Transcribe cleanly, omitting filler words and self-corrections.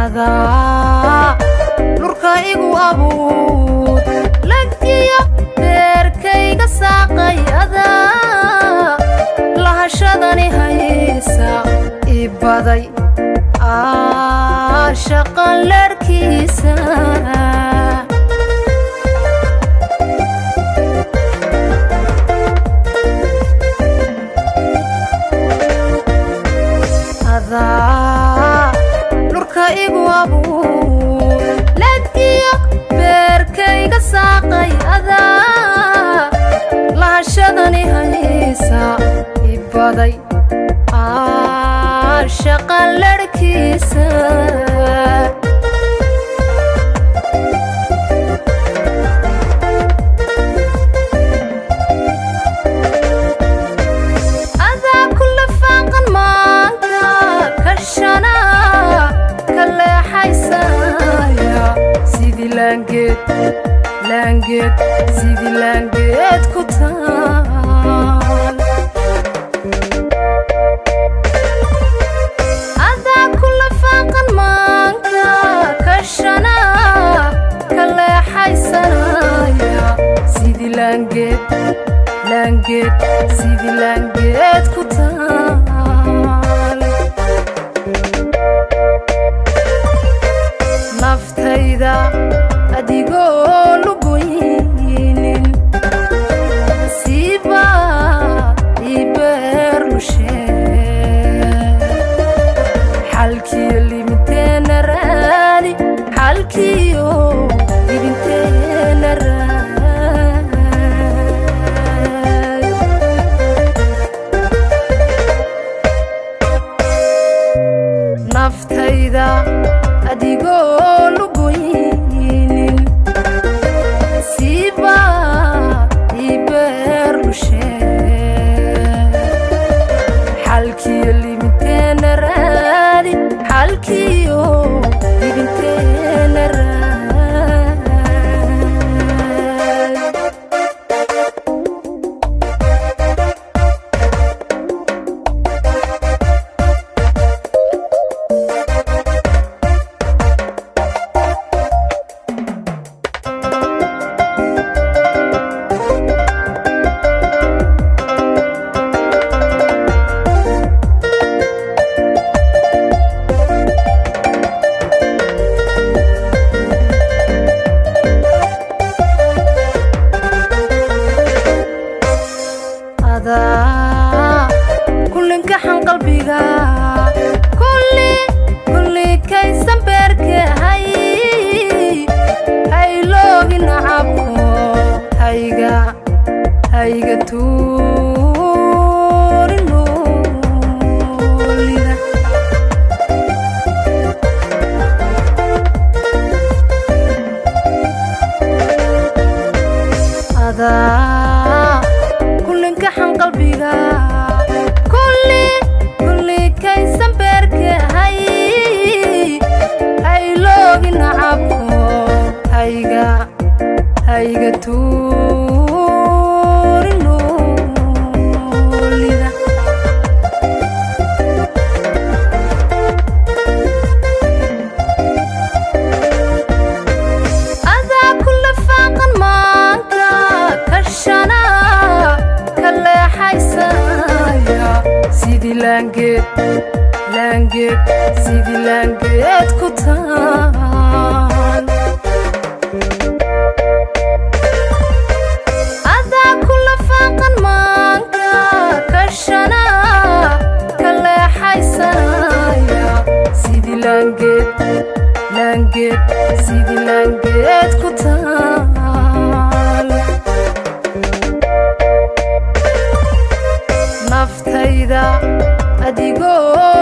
adaa dhulka igu abuud lagdiyo beerkayga saaqay adaa lahashadani haysa ibaday shaqan leerkiisa dhulka igu abuud lagdiyo beerkayga saaqay adaa lahashadani haysa ibaday shaqan leerkiisa لانجد سيدي لانجد كتان أذا كل فاقا مانكا كشنا كلا حيسايا سيدي لانجد سيدي لانجد كتان naftayda adigoo lugoynin siiba ibeer lushee xalkiyo liminteena raadi xalkiyo libinteena raadi naftayda adigoo lugoynin siiba ibeer lushee xalkiyo libinteena raadi xalkiyo libinteena raadi كلنك حن قلبي كل كيسن برك هاي لوغي نعبكو هايغا توري نوليدا هذا كلنك حن قلبي كل كيسن برك هاي لوغي نعبكو هايغا توري نوليدا أذا كل فاقا مانكا كشنا كلا حيسايا سيدي لانجد سيدي لانجد كتان أذا كل فاقا مانكا كشنا كلا حيسايا سيدي لانجد سيدي لانجد كتان naftayda adigoo